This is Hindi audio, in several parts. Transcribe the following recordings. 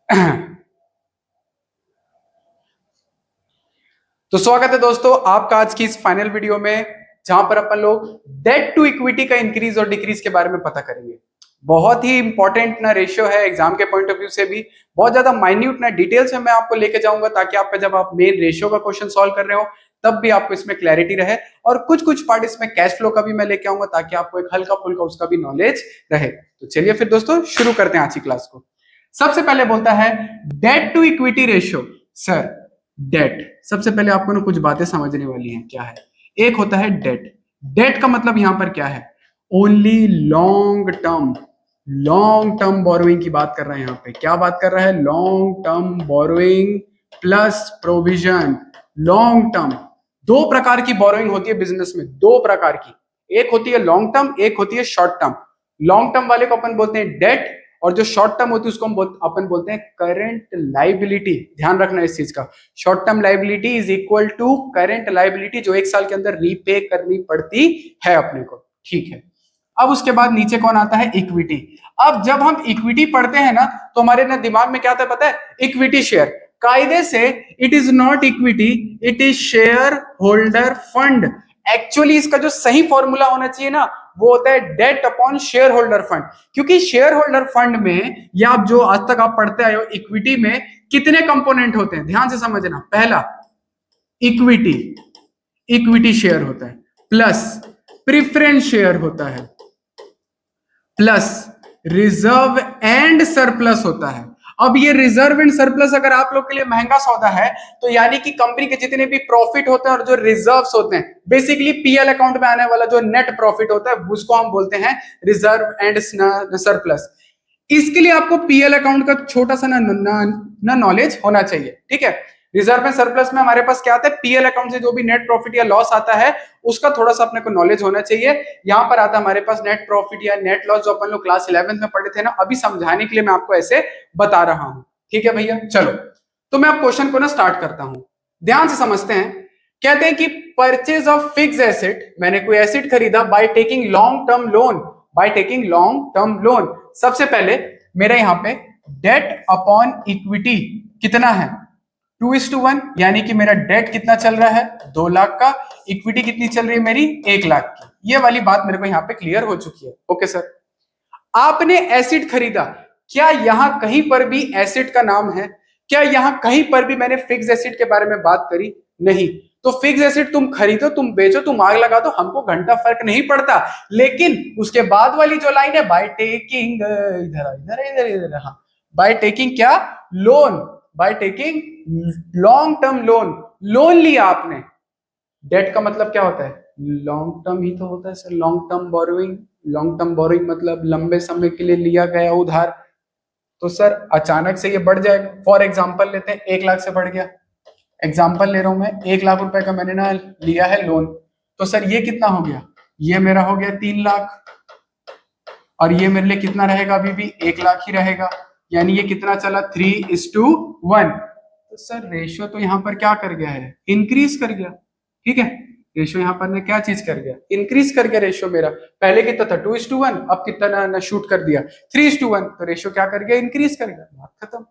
तो स्वागत है दोस्तों आपका आज की इस फाइनल वीडियो में, जहां पर अपन लोग डेट टू इक्विटी का इंक्रीज और डिक्रीज के बारे में पता करेंगे। बहुत ही इंपॉर्टेंट ना रेशियो है, एग्जाम के पॉइंट ऑफ व्यू से भी बहुत ज्यादा माइन्यूट ना डिटेल्स में मैं आपको लेके जाऊंगा, ताकि आपका जब आप मेन रेशियो का क्वेश्चन सॉल्व कर रहे हो तब भी आपको इसमें क्लैरिटी रहे। और कुछ कुछ पार्ट इसमें कैश फ्लो का भी मैं लेके आऊंगा, ताकि आपको एक हल्का फुल्का उसका भी नॉलेज रहे। तो चलिए फिर दोस्तों शुरू करते हैं आज की क्लास को। सबसे पहले बोलता है debt to equity ratio. Sir debt, सबसे पहले आपको ना कुछ बातें समझने वाली हैं। क्या है? एक होता है डेट। डेट का मतलब यहां पर क्या है? Only long term, long term borrowing की बात कर रहे हैं। यहां पे क्या बात कर रहा है? Long term borrowing plus provision. Long term, दो प्रकार की बोरोइंग होती है बिजनेस में, दो प्रकार की। एक होती है लॉन्ग टर्म, एक होती है शॉर्ट टर्म। लॉन्ग टर्म वाले को अपन बोलते हैं डेट, और जो शॉर्ट टर्म होती है उसको अपन बोलते हैं करंट लाइबिलिटी। ध्यान रखना इस चीज का। Short term liability is equal to current liability, जो एक साल के अंदर रीपे करनी पड़ती है अपने को। ठीक है। अब उसके बाद नीचे कौन आता है? इक्विटी। अब जब हम इक्विटी पढ़ते हैं ना, तो हमारे ना दिमाग में क्या आता है पता है? Equity share. कायदे से it is not equity, it is share holder fund. Actually इसका जो सही फॉर्मूला होना चाहिए ना, वो होता है debt upon share holder fund. क्योंकि शेयर होल्डर फंड में, या आप जो आज तक आप पढ़ते आए हो, इक्विटी में कितने कंपोनेंट होते हैं? ध्यान से समझना। पहला इक्विटी, इक्विटी शेयर होता है, प्लस प्रिफरेंस शेयर होता है, प्लस रिजर्व एंड सरप्लस होता है। अब ये रिजर्व एंड सरप्लस अगर आप लोग के लिए महंगा सौदा है, तो यानी कि कंपनी के जितने भी प्रॉफिट होते हैं और जो रिजर्व्स होते हैं, बेसिकली पीएल अकाउंट में आने वाला जो नेट प्रॉफिट होता है, उसको हम बोलते हैं रिजर्व एंड सरप्लस। इसके लिए आपको पीएल अकाउंट का छोटा सा ना नॉलेज होना चाहिए। ठीक है। रिजर्व एंड सरप्लस में हमारे पास क्या आता है? पीएल अकाउंट से जो भी नेट प्रॉफिट या लॉस आता है, उसका थोड़ा सा अपने को नॉलेज होना चाहिए। यहां पर आता है हमारे पास नेट प्रॉफिट या नेट लॉस, जो अपन लोग क्लास 11th में पढ़े थे ना। अभी समझाने के लिए मैं आपको ऐसे बता रहा हूं। ठीक है भैया, चलो तो मैं अब क्वेश्चन को ना स्टार्ट करता हूं। ध्यान से समझते हैं। कहते हैं कि परचेज ऑफ फिक्स एसेट, मैंने कोई एसेट खरीदा by taking long term loan, by taking long term loan. सबसे पहले मेरे यहां पे डेट अपॉन इक्विटी कितना है? 2:1, यानी कि मेरा डेट कितना चल रहा है? 2 लाख का। इक्विटी कितनी चल रही है मेरी? 1 लाख की। ये वाली बात मेरे को यहां पे क्लियर हो चुकी है। Okay sir. आपने एसिड खरीदा, क्या यहां कहीं पर भी एसिड का नाम है? क्या यहां कहीं पर भी मैंने फिक्स एसिड के बारे में बात करी? नहीं। तो फिक्स एसिड तुम खरीदो, तुम बेचो, तुम आग लगा दो, हमको घंटा फर्क नहीं पड़ता। लेकिन उसके बाद वाली जो लाइन है, बाय टेकिंग, इधर इधर इधर इधर, हाँ, बाय टेकिंग क्या? Loan. By taking long term loan, loan लिया आपने। डेट का मतलब क्या होता है? लॉन्ग टर्म ही तो होता है sir, long term borrowing. Long term borrowing मतलब लंबे समय के लिए लिया गया उधार। तो सर अचानक से ये बढ़ जाएगा। फॉर एग्जांपल लेते हैं, 1 लाख से बढ़ गया। एग्जांपल ले रहा हूं मैं, 1 लाख रुपए का मैंने ना लिया है लोन। तो सर ये कितना हो गया? ये मेरा हो गया 3 लाख। और ये मेरे लिए कितना रहेगा? अभी भी 1 लाख ही रहेगा। यानी ये कितना चला? 3:1। तो सर रेशियो तो यहाँ पर क्या कर गया है? इंक्रीज कर गया। ठीक है। रेशियो यहाँ पर ने क्या चीज कर गया? इंक्रीज कर गया रेशियो मेरा। पहले कितना था? 2:1। अब कितना ना शूट कर दिया? 3:1। तो रेशियो क्या कर गया? इंक्रीज कर गया। बात खत्म।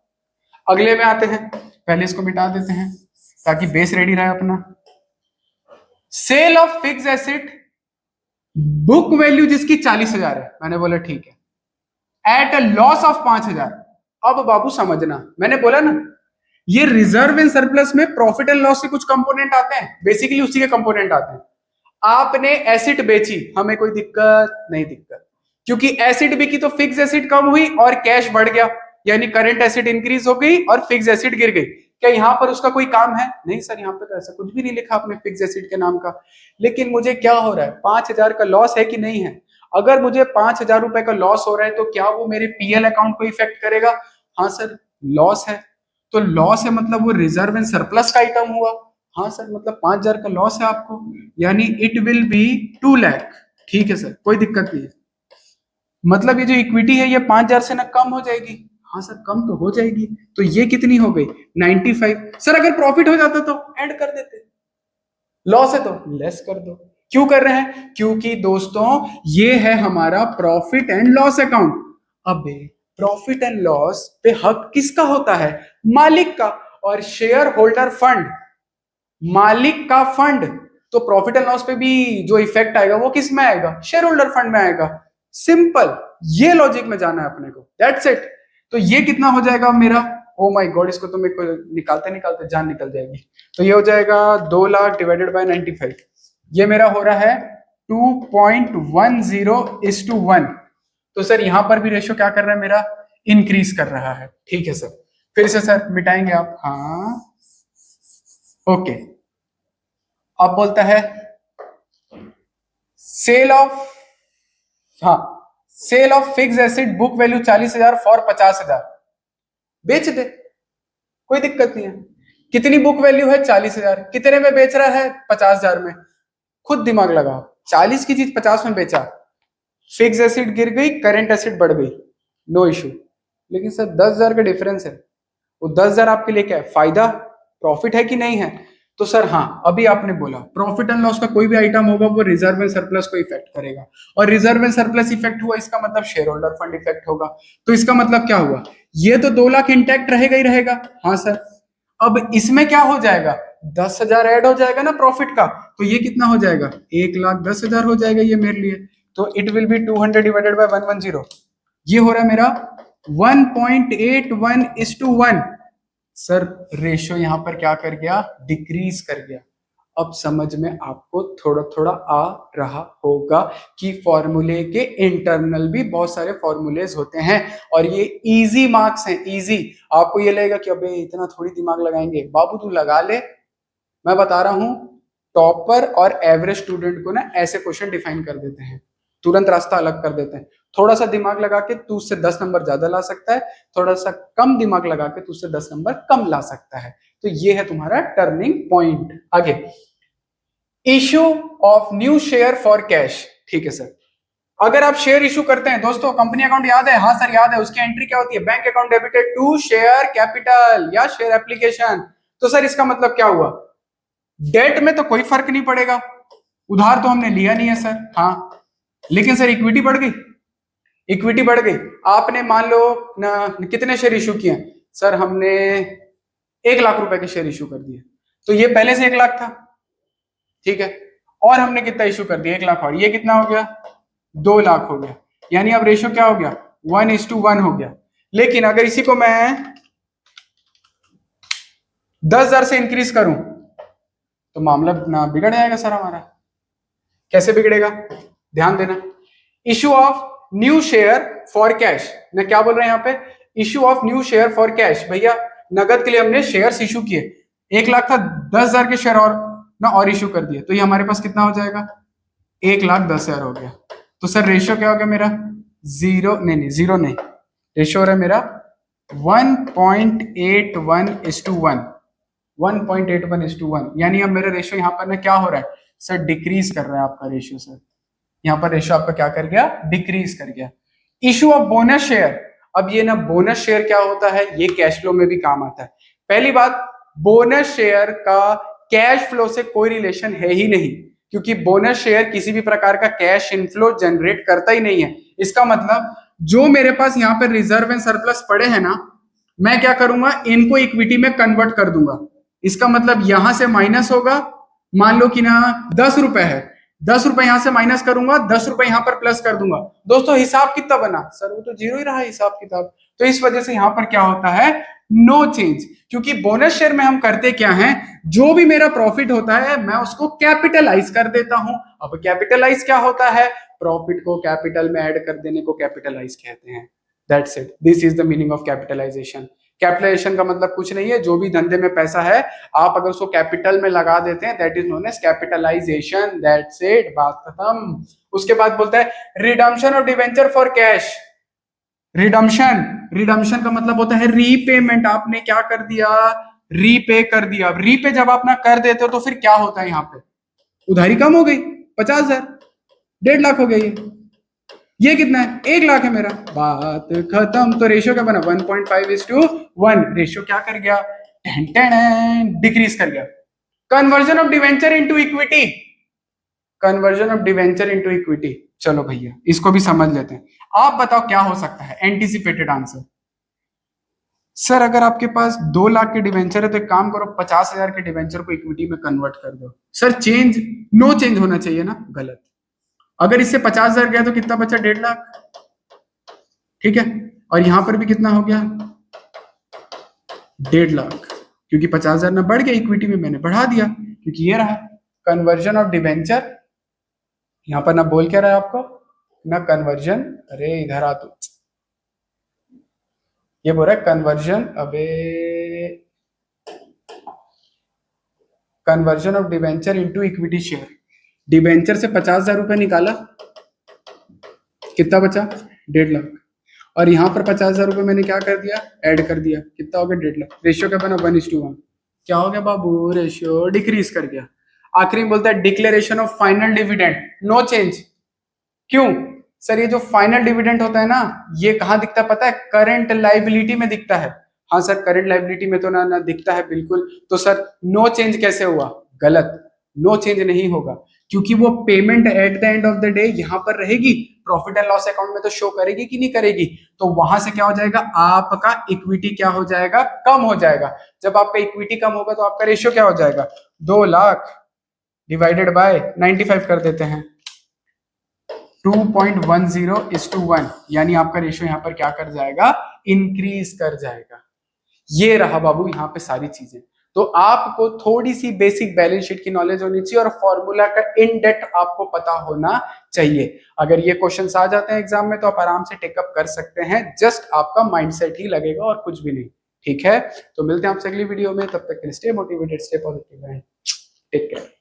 अगले में आते हैं। पहले इसको मिटा देते हैं ताकि बेस रेडी रहे अपना। Sale of fix asset, book value जिसकी 40,000 है, मैंने बोला ठीक है, एट अ लॉस ऑफ 5,000। अब बाबू समझना, मैंने बोला ना, ये रिजर्व एंड सरप्लस में प्रॉफिट एंड लॉस के कुछ कंपोनेंट आते हैं, बेसिकली उसी के कंपोनेंट आते हैं। आपने एसिड बेची, हमें कोई दिक्कत नहीं? दिक्कत, क्योंकि एसिड बिकी तो फिक्स एसिड कम हुई और कैश बढ़ गया, यानी करंट एसिड इंक्रीज हो गई और फिक्स एसिड गिर गई। क्या यहां पर उसका कोई काम है? नहीं सर, यहां पर तो ऐसा कुछ भी नहीं लिखा आपने फिक्स एसिड के नाम का। लेकिन मुझे क्या हो रहा है? 5,000 का लॉस है कि नहीं है? अगर मुझे 5,000 रुपए का लॉस हो रहा है, तो क्या वो मेरे पीएल अकाउंट को इफेक्ट करेगा? हाँ सर, लॉस है। तो लॉस है मतलब वो रिजर्व एंड सरप्लस का आइटम हुआ। हाँ सर, मतलब 5,000 का लॉस है आपको, यानी इट विल बी 2 लाख। ठीक है सर, कोई दिक्कत नहीं है। मतलब ये जो इक्विटी है ये 5,000 से ना कम हो जाएगी? हाँ सर, कम तो हो जाएगी। तो ये कितनी हो गई? 95। सर अगर प्रॉफिट हो जाता तो ऐड कर देते, लॉस है तो लेस कर दो। क्यों कर रहे हैं? क्योंकि दोस्तों ये है हमारा प्रॉफिट एंड लॉस अकाउंट। अबे प्रॉफिट एंड लॉस पे हक किसका होता है? मालिक का। और शेयर होल्डर फंड, मालिक का फंड, तो प्रॉफिट एंड लॉस पे भी जो इफेक्ट आएगा वो किस में आएगा? शेयर होल्डर फंड में आएगा। सिंपल, ये लॉजिक में जाना है अपने को, दैट्स इट। तो ये कितना हो जाएगा मेरा? ओ माय गॉड, इसको तो मेरे को निकालते निकालते जान निकल जाएगी। तो ये हो जाएगा 2 लाख डिवाइडेड बाय 95। ये मेरा हो रहा है 2.10:1। तो सर यहां पर भी रेशियो क्या कर रहा है मेरा? इंक्रीज कर रहा है। ठीक है सर, फिर से सर मिटाएंगे आप? हाँ ओके। अब बोलता है सेल ऑफ, हाँ, sale of fix asset book value 40,000 for 50,000। बेच दे, कोई दिक्कत नहीं है। कितनी बुक वैल्यू है? 40,000। कितने में बेच रहा है? 50,000 में। खुद दिमाग लगाओ, 40 की चीज 50 में बेचा, फिक्स एसेट गिर गई, करेंट एसेट बढ़ गई, नो इशू। लेकिन सर 10,000 का डिफरेंस है, वो 10,000 आपके लिए क्या है? फायदा, प्रॉफिट है कि नहीं है? तो सर हाँ, अभी आपने बोला प्रॉफिट एंड लॉस का कोई भी आइटम होगा वो रिजर्व एंड सरप्लस को इफेक्ट करेगा, और रिजर्व एंड सरप्लस इफेक्ट हुआ, इसका मतलब शेयर होल्डर फंड इफेक्ट होगा। तो इसका मतलब क्या हुआ? ये तो 2 लाख इंटैक्ट रहेगा ही रहेगा। हाँ सर, अब इसमें क्या हो जाएगा? 10,000 ऐड हो जाएगा ना प्रॉफिट का, तो ये कितना हो जाएगा? 1,10,000 हो जाएगा ये मेरे लिए। तो it will be 200 divided by 110। ये हो रहा है मेरा 1.81:1। सर रेशियो यहां पर क्या कर गया? डिक्रीज कर गया। अब समझ में आपको थोड़ा थोड़ा आ रहा होगा कि फॉर्मूले के इंटरनल भी बहुत सारे फॉर्मूलेज होते हैं, और ये इजी मार्क्स हैं, इजी। आपको ये लगेगा कि अबे इतना थोड़ी दिमाग लगाएंगे, बाबू तू लगा ले। मैं बता रहा हूं, टॉपर और एवरेज स्टूडेंट को ना ऐसे क्वेश्चन डिफाइन कर देते हैं, तुरंत रास्ता अलग कर देते हैं। थोड़ा सा दिमाग लगा के तू उससे 10 नंबर ज्यादा ला सकता है, थोड़ा सा कम दिमाग लगा के तू उससे 10 नंबर कम ला सकता है। तो ये है तुम्हारा टर्निंग पॉइंट। आगे, issue of new share for cash. ठीक है सर, अगर आप शेयर इशू करते हैं, दोस्तों कंपनी अकाउंट याद है? हाँ सर याद है। उसकी एंट्री क्या होती है? Bank account debited to share capital या शेयर एप्लीकेशन। तो सर इसका मतलब क्या हुआ? डेट में तो कोई फर्क नहीं पड़ेगा, उधार तो हमने लिया नहीं है सर। हाँ, लेकिन सर इक्विटी बढ़ गई, इक्विटी बढ़ गई। आपने मान लो कितने शेयर इशू किए? सर हमने 1 लाख रुपए के शेयर इशू कर दिए, तो ये पहले से 1 लाख था, ठीक है, और हमने कितना इशू कर दिया? 1 लाख, और ये कितना हो गया? 2 लाख हो गया। यानी अब रेशियो क्या हो गया? 1:1 हो गया। लेकिन अगर इसी को मैं 10,000 से इंक्रीज करूं तो मामला ना बिगड़ जाएगा सर हमारा। कैसे बिगड़ेगा? ध्यान देना, issue of new share for cash. मैं क्या बोल रहे हैं यहाँ पे? Issue of new share for cash. भैया नगद के लिए हमने शेयर्स इशू किए, 1 लाख था, 10,000 के शेयर और ना और इशू कर दिए, तो ये हमारे पास कितना हो जाएगा? 1,10,000 हो गया। तो सर रेशियो क्या हो गया मेरा? जीरो नहीं, जीरो नहीं, रेशियो हो रहा है मेरा 1.81:1। 1.81:1, यानी अब मेरा रेशियो यहाँ पर ना क्या हो रहा है सर? डिक्रीज कर रहा है आपका रेशियो सर। यहाँ पर रेशियो आपका क्या कर गया? डिक्रीज कर गया। Issue of bonus share. अब ये ना बोनस शेयर क्या होता है, ये कैश फ्लो में भी काम आता है। पहली बात, बोनस शेयर का कैश फ्लो से कोई रिलेशन है ही नहीं, क्योंकि बोनस शेयर किसी भी प्रकार का कैश इनफ्लो जनरेट करता ही नहीं है। इसका मतलब जो मेरे पास यहाँ पे रिजर्व एंड सरप्लस पड़े हैं ना, मैं क्या करूंगा? इनको इक्विटी में कन्वर्ट कर दूंगा। इसका मतलब यहां से माइनस होगा, मान लो कि ना 10 रुपए है, 10 रुपए यहां से माइनस करूंगा, 10 रुपए यहां पर प्लस कर दूंगा। दोस्तों हिसाब कितना बना? सर वो तो जीरो ही रहा हिसाब किताब। तो इस वजह से यहां पर क्या होता है? No change. क्योंकि बोनस शेयर में हम करते क्या है, जो भी मेरा प्रॉफिट होता है मैं उसको कैपिटलाइज कर देता हूं। अब कैपिटलाइज क्या होता है? प्रॉफिट को कैपिटल में ऐड कर देने को कैपिटलाइज कहते हैं। That's it, this is the meaning of capitalisation. Capitalisation का मतलब कुछ नहीं है, जो भी धंधे में पैसा है आप अगर उसको कैपिटल में लगा देते हैं, that is known as capitalisation. That's it, बात खत्म। उसके बाद बोलता है redemption of debenture for cash. Redemption, redemption का मतलब होता है रीपेमेंट। आपने क्या कर दिया? रीपे कर दिया। रीपे जब आप ना कर देते हो तो फिर क्या होता है? यहाँ पे उधारी कम हो गई, 50,000, 1.5 लाख हो गया। ये कितना है? 1 लाख है मेरा, बात खत्म। तो रेशियो क्या बना? 1.5:1। रेशियो क्या कर गया? डिक्रीज कर गया। Conversion of debenture into equity, conversion of debenture into equity. चलो भैया इसको भी समझ लेते हैं। आप बताओ क्या हो सकता है एंटिसिपेटेड आंसर। सर अगर आपके पास 2 लाख के डिवेंचर है तो एक काम करो 50,000 के डिवेंचर को इक्विटी में कन्वर्ट कर दो। सर चेंज, नो चेंज होना चाहिए ना, गलत। अगर इससे 50,000 गया तो कितना बचा, 1.5 लाख, ठीक है। और यहां पर भी कितना हो गया, 1.5 लाख, क्योंकि 50,000 ना बढ़ गया, इक्विटी में मैंने बढ़ा दिया, क्योंकि ये रहा कन्वर्जन ऑफ डिवेंचर। यहां पर ना बोल क्या रहा है आपको, ना कन्वर्जन, अरे इधर आ तू, ये बोल रहा है कन्वर्जन, अबे conversion of debenture into equity share. Debenture से 50,000 रुपए निकाला, कितना बचा, 1.5 लाख। और यहां पर 50,000 रुपए मैंने क्या कर दिया, ऐड कर दिया, कितना हो गया, 1.5 लाख। रेशियो क्या बना, 1:1। क्या हो गया बाबू, रेशियो डिक्रीज कर गया। आखिरी में बोलता है declaration of final dividend, no change. क्यों सर, ये जो फाइनल डिविडेंड होता है ना, ये कहां दिखता है पता है, करंट लाइबिलिटी में दिखता है। हाँ सर करंट लाइबिलिटी में तो ना दिखता है बिल्कुल, तो सर नो चेंज कैसे हुआ, गलत, नो चेंज नहीं होगा, क्योंकि वो payment at the end of the day यहां पर रहेगी, प्रॉफिट एंड लॉस अकाउंट में तो शो करेगी कि नहीं करेगी। तो वहां से क्या हो जाएगा, आपका इक्विटी क्या हो जाएगा, कम हो जाएगा। जब आपका इक्विटी कम होगा तो आपका रेशियो क्या हो जाएगा, 2 लाख डिवाइडेड बाय 95 कर देते हैं, 2.10:1, यानी आपका रेशियो यहाँ पर क्या कर जाएगा, इंक्रीज कर जाएगा। ये रहा बाबू यहाँ पे सारी चीजें। तो आपको थोड़ी सी बेसिक बैलेंस शीट की नॉलेज होनी चाहिए और फॉर्मूला का इन डेप्थ आपको पता होना चाहिए। अगर ये क्वेश्चंस आ जाते हैं एग्जाम में तो आप आराम से टेकअप कर सकते हैं, जस्ट आपका माइंडसेट ही लगेगा और कुछ भी नहीं, ठीक है। तो मिलते हैं आपसे अगली वीडियो में, तब तक के लिए stay motivated, stay positive, take care.